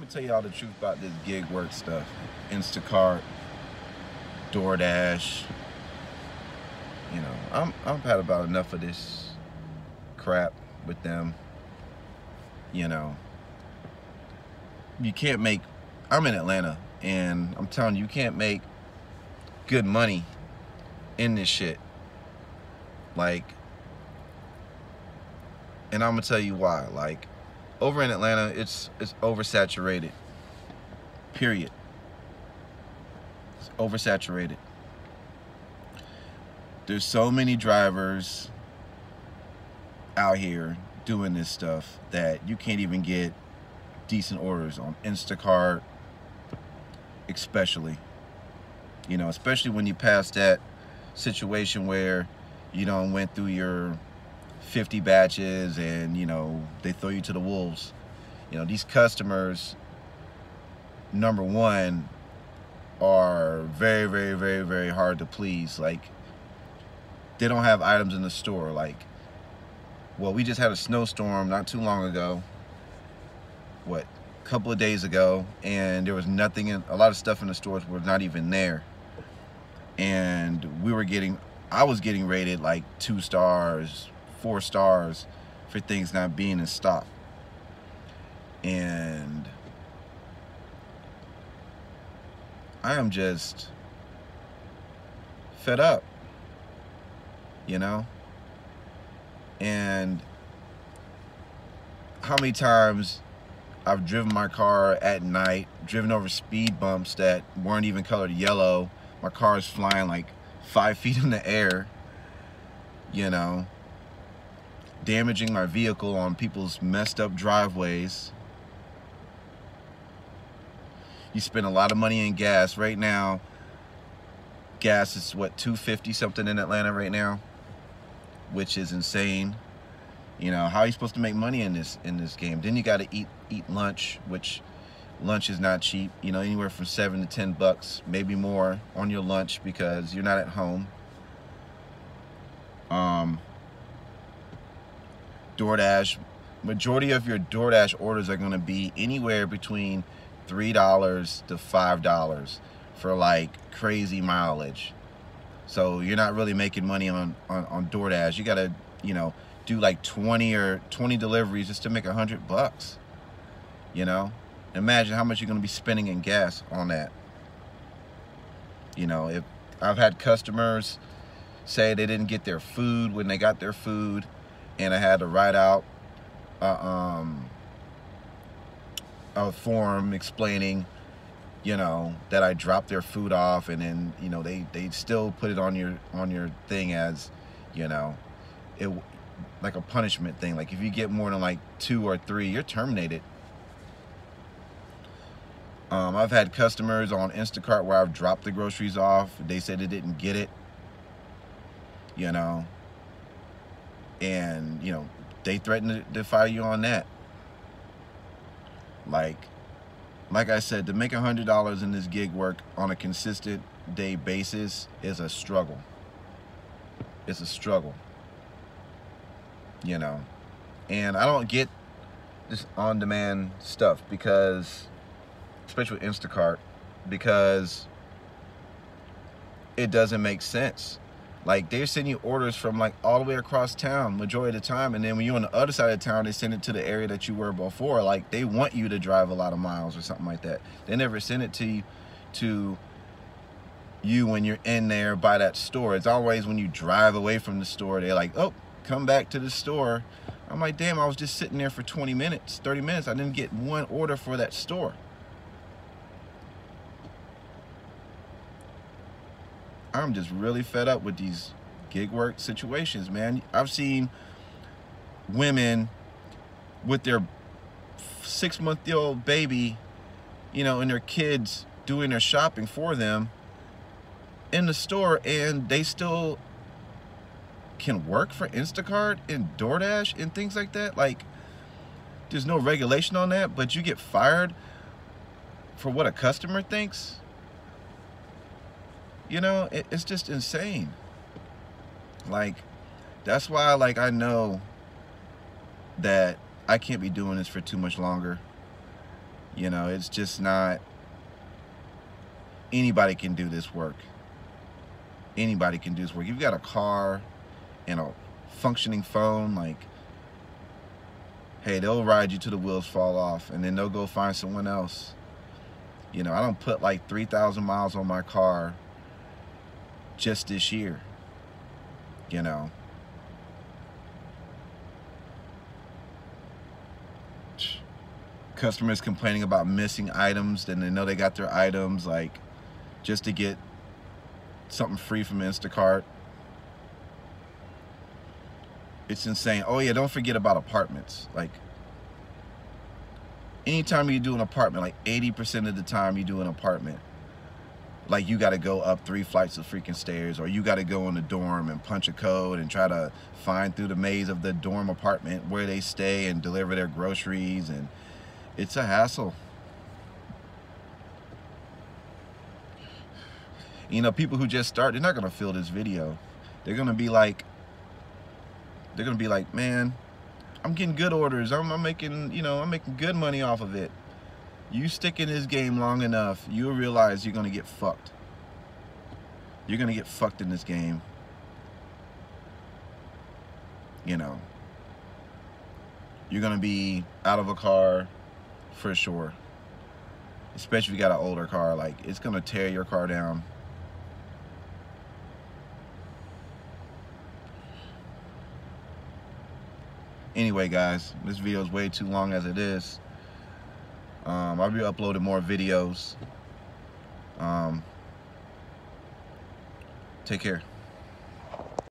me tell y'all the truth about this gig work stuff. Instacart, DoorDash. You know, I've had about enough of this crap with them. You know, you can't make. I'm in Atlanta, and I'm telling you, you can't make good money in this shit. Like, and I'm gonna tell you why. Like, over in Atlanta, it's oversaturated. Period. It's oversaturated. There's so many drivers out here doing this stuff that you can't even get decent orders on Instacart, especially. You know, especially when you pass that situation where you done went through your 50 batches and, you know, they throw you to the wolves. You know, these customers, number one, are very, very, very, very hard to please. Like, they don't have items in the store. Like, well, we just had a snowstorm not too long ago. What, a couple of days ago, and there was nothing in, a lot of stuff in the stores was not even there. And I was getting rated like 2 stars, 4 stars for things not being in stock. And I am just fed up, you know? And how many times I've driven my car at night, driven over speed bumps that weren't even colored yellow. My car is flying like 5 feet in the air, you know, damaging my vehicle on people's messed up driveways. You spend a lot of money in gas. Right now, gas is what, $2.50 something in Atlanta right now, which is insane. You know, how are you supposed to make money in this game? Then you got to eat lunch, which lunch is not cheap. You know, anywhere from $7 to $10, maybe more on your lunch because you're not at home. DoorDash, majority of your DoorDash orders are going to be anywhere between $3 to $5 for like crazy mileage. So you're not really making money on DoorDash. You got to, you know, do like 20 deliveries just to make $100. You know, imagine how much you're going to be spending in gas on that. You know, if I've had customers say they didn't get their food when they got their food, and I had to write out a form explaining, you know, that I dropped their food off, and then, you know, they still put it on your thing as, you know, it like a punishment thing. Like if you get more than like 2 or 3, you're terminated. I've had customers on Instacart where I've dropped the groceries off. They said they didn't get it, you know, and, you know, they threatened to fire you on that. Like I said, to make $100 in this gig work on a consistent day basis is a struggle. It's a struggle, you know. And I don't get this on-demand stuff because, especially with Instacart, because it doesn't make sense. Like, they're sending you orders from like all the way across town majority of the time, and then when you're on the other side of town, they send it to the area that you were before. Like, they want you to drive a lot of miles or something like that. They never send it to you when you're in there by that store. It's always when you drive away from the store, they're like, oh, come back to the store. I'm like, damn, I was just sitting there for 20 minutes, 30 minutes. I didn't get one order for that store. I'm just really fed up with these gig work situations, man. I've seen women with their 6-month-old baby, you know, and their kids doing their shopping for them in the store, and they still can work for Instacart and DoorDash and things like that. Like, there's no regulation on that, but you get fired for what a customer thinks. You know, it's just insane. Like, that's why, like, I know that I can't be doing this for too much longer. You know, it's just not, anybody can do this work. Anybody can do this work. If you've got a car and a functioning phone, like, hey, they'll ride you till the wheels fall off, and then they'll go find someone else. You know, I don't put like 3,000 miles on my car just this year, you know. Customers complaining about missing items, then they know they got their items, like, just to get something free from Instacart. It's insane. Oh yeah, don't forget about apartments. Like, anytime you do an apartment, like 80% of the time you do an apartment, like, you got to go up 3 flights of freaking stairs, or you got to go in the dorm and punch a code and try to find through the maze of the dorm apartment where they stay and deliver their groceries, and it's a hassle. You know, people who just start, they're not gonna feel this video. They're gonna be like, man, I'm getting good orders. I'm making, you know, I'm making good money off of it. You stick in this game long enough, you'll realize you're gonna get fucked. You're gonna get fucked in this game. You know, you're gonna be out of a car for sure. Especially if you got an older car, like, it's gonna tear your car down. Anyway, guys, this video is way too long as it is. I'll be uploading more videos. Take care.